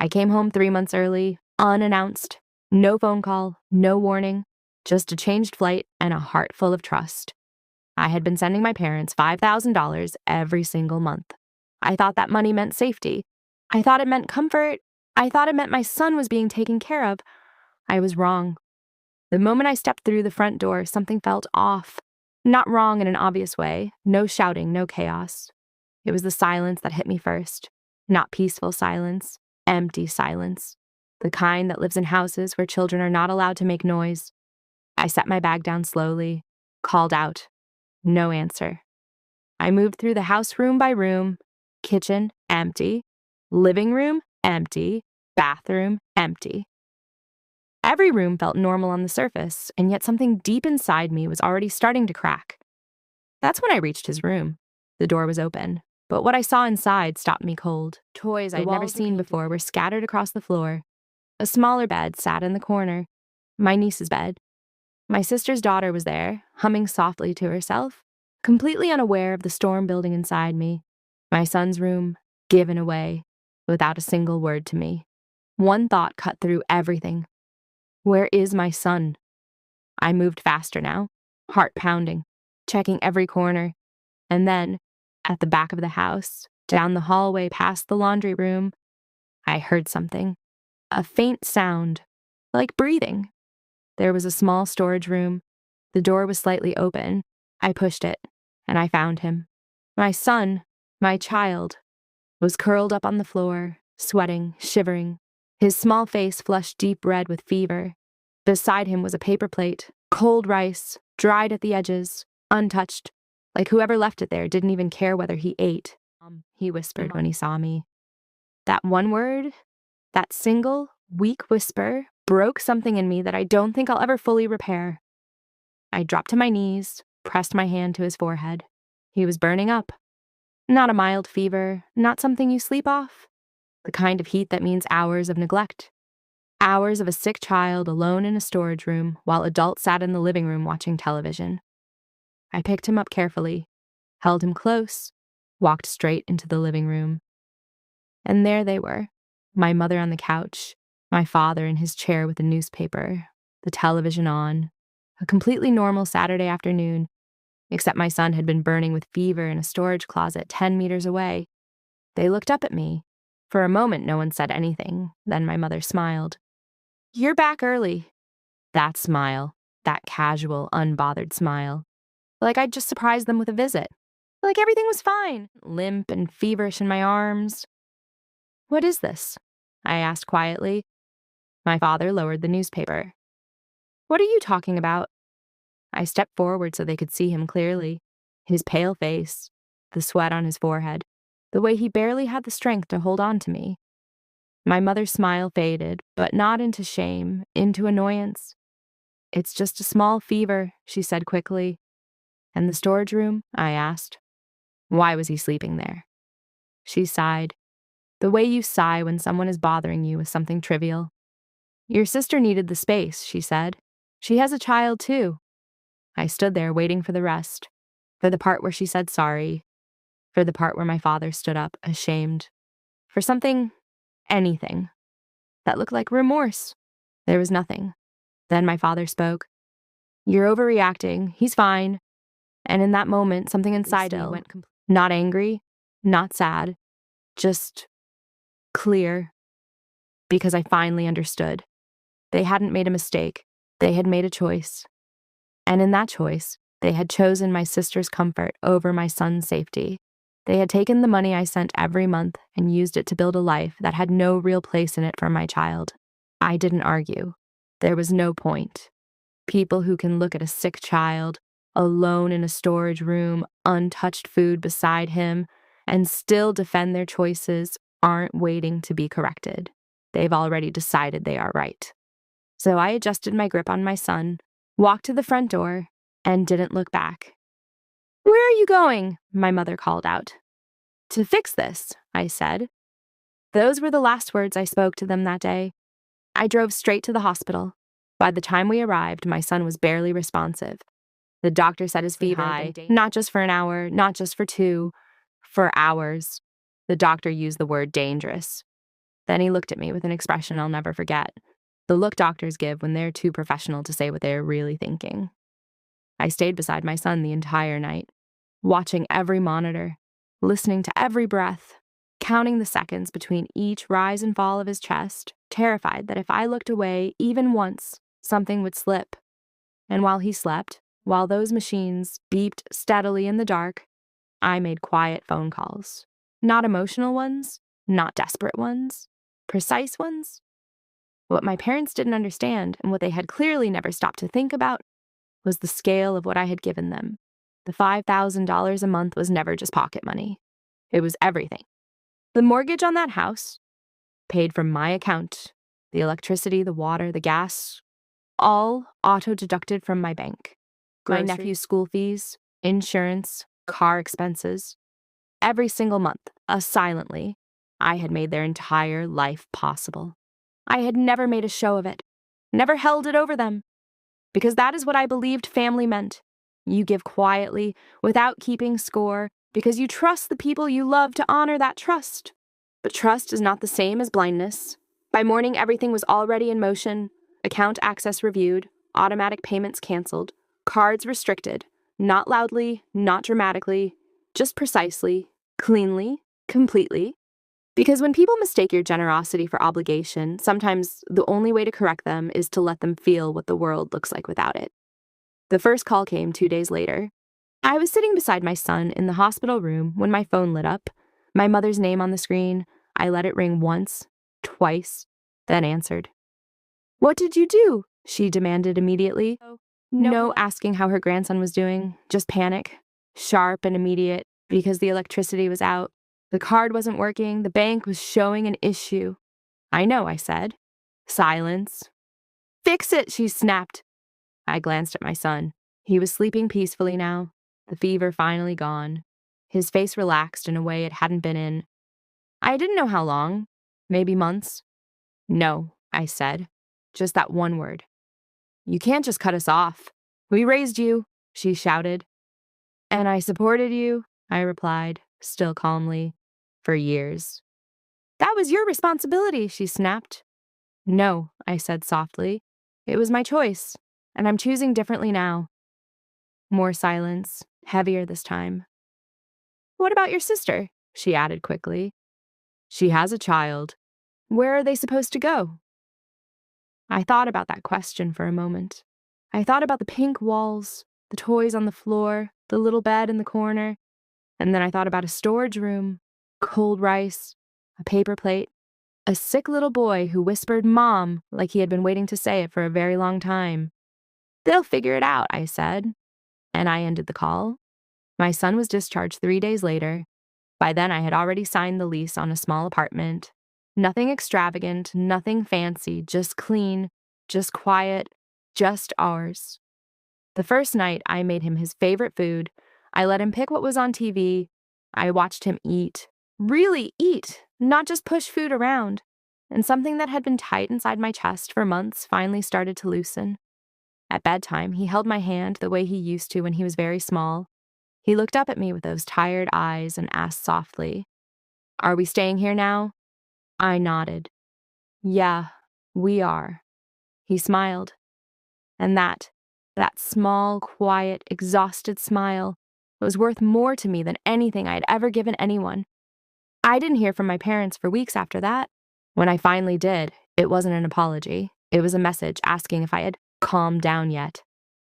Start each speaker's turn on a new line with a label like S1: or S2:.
S1: I came home 3 months early, unannounced. No phone call, no warning, just a changed flight and a heart full of trust. I had been sending my parents $5,000 every single month. I thought that money meant safety. I thought it meant comfort. I thought it meant my son was being taken care of. I was wrong. The moment I stepped through the front door, something felt off. Not wrong in an obvious way. No shouting, no chaos. It was the silence that hit me first. Not peaceful silence, empty silence. The kind that lives in houses where children are not allowed to make noise. I set my bag down slowly, called out. No answer. I moved through the house room by room. Kitchen, empty. Living room, empty. Bathroom, empty. Every room felt normal on the surface, and yet something deep inside me was already starting to crack. That's when I reached his room. The door was open, but what I saw inside stopped me cold. Toys I'd never seen before were scattered across the floor. A smaller bed sat in the corner. My niece's bed. My sister's daughter was there, humming softly to herself, completely unaware of the storm building inside me. My son's room, given away, without a single word to me. One thought cut through everything. Where is my son? I moved faster now, heart pounding, checking every corner. And then, at the back of the house, down the hallway past the laundry room, I heard something. A faint sound, like breathing. There was a small storage room. The door was slightly open. I pushed it, and I found him. My son, my child, was curled up on the floor, sweating, shivering. His small face flushed deep red with fever. Beside him was a paper plate, cold rice, dried at the edges, untouched, like whoever left it there didn't even care whether he ate. He whispered when he saw me. That one word, that single, weak whisper, broke something in me that I don't think I'll ever fully repair. I dropped to my knees, pressed my hand to his forehead. He was burning up. Not a mild fever, not something you sleep off. The kind of heat that means hours of neglect. Hours of a sick child alone in a storage room while adults sat in the living room watching television. I picked him up carefully, held him close, walked straight into the living room. And there they were, my mother on the couch, my father in his chair with a newspaper, the television on. A completely normal Saturday afternoon, except my son had been burning with fever in a storage closet 10 meters away. They looked up at me. For a moment, no one said anything. Then my mother smiled. "You're back early." That smile, that casual, unbothered smile. Like I'd just surprised them with a visit. Like everything was fine. Limp and feverish in my arms. "What is this?" I asked quietly. My father lowered the newspaper. "What are you talking about?" I stepped forward so they could see him clearly. His pale face, the sweat on his forehead, the way he barely had the strength to hold on to me. My mother's smile faded, but not into shame, into annoyance. "It's just a small fever," she said quickly. "And the storage room?" I asked. "Why was he sleeping there?" She sighed. The way you sigh when someone is bothering you with something trivial. "Your sister needed the space," she said. "She has a child, too." I stood there waiting for the rest, for the part where she said sorry, for the part where my father stood up, ashamed, for something, anything, that looked like remorse. There was nothing. Then my father spoke. "You're overreacting. He's fine." And in that moment, something inside me went not angry, not sad, just clear, because I finally understood. They hadn't made a mistake. They had made a choice. And in that choice, they had chosen my sister's comfort over my son's safety. They had taken the money I sent every month and used it to build a life that had no real place in it for my child. I didn't argue. There was no point. People who can look at a sick child, alone in a storage room, untouched food beside him, and still defend their choices aren't waiting to be corrected. They've already decided they are right. So I adjusted my grip on my son, walked to the front door, and didn't look back. "Where are you going?" my mother called out. "To fix this," I said. Those were the last words I spoke to them that day. I drove straight to the hospital. By the time we arrived, my son was barely responsive. The doctor said his fever high, not just for an hour, not just for 2, for hours. The doctor used the word dangerous. Then he looked at me with an expression I'll never forget. The look doctors give when they're too professional to say what they're really thinking. I stayed beside my son the entire night, watching every monitor, listening to every breath, counting the seconds between each rise and fall of his chest, terrified that if I looked away even once, something would slip. And while he slept, while those machines beeped steadily in the dark, I made quiet phone calls. Not emotional ones, not desperate ones, precise ones. What my parents didn't understand, and what they had clearly never stopped to think about, was the scale of what I had given them. The $5,000 a month was never just pocket money. It was everything. The mortgage on that house, paid from my account, the electricity, the water, the gas, all auto-deducted from my bank. My nephew's school fees, insurance, car expenses. Every single month, silently, I had made their entire life possible. I had never made a show of it, never held it over them, because that is what I believed family meant. You give quietly, without keeping score, because you trust the people you love to honor that trust. But trust is not the same as blindness. By morning, everything was already in motion, account access reviewed, automatic payments canceled, cards restricted, not loudly, not dramatically, just precisely, cleanly, completely. Because when people mistake your generosity for obligation, sometimes the only way to correct them is to let them feel what the world looks like without it. The first call came 2 days later. I was sitting beside my son in the hospital room when my phone lit up, my mother's name on the screen. I let it ring once, twice, then answered. "What did you do?" she demanded immediately. No asking how her grandson was doing, just panic, sharp and immediate, because the electricity was out. The card wasn't working, the bank was showing an issue. "I know," I said. Silence. "Fix it," she snapped. I glanced at my son. He was sleeping peacefully now, the fever finally gone. His face relaxed in a way it hadn't been in. I didn't know how long, maybe months. "No," I said, just that one word. "You can't just cut us off. We raised you," she shouted. "And I supported you," I replied, still calmly, "for years." "That was your responsibility," she snapped. "No," I said softly. "It was my choice, and I'm choosing differently now." More silence, heavier this time. "What about your sister?" she added quickly. "She has a child. Where are they supposed to go?" I thought about that question for a moment. I thought about the pink walls, the toys on the floor, the little bed in the corner, and then I thought about a storage room, cold rice, a paper plate, a sick little boy who whispered "Mom" like he had been waiting to say it for a very long time. "They'll figure it out," I said, and I ended the call. My son was discharged 3 days later. By then, I had already signed the lease on a small apartment. Nothing extravagant, nothing fancy, just clean, just quiet, just ours. The first night, I made him his favorite food. I let him pick what was on TV. I watched him eat. Really eat, not just push food around. And something that had been tight inside my chest for months finally started to loosen. At bedtime, he held my hand the way he used to when he was very small. He looked up at me with those tired eyes and asked softly, "Are we staying here now?" I nodded. "Yeah, we are." He smiled. And that small, quiet, exhausted smile was worth more to me than anything I had ever given anyone. I didn't hear from my parents for weeks after that. When I finally did, it wasn't an apology. It was a message asking if I had calmed down yet.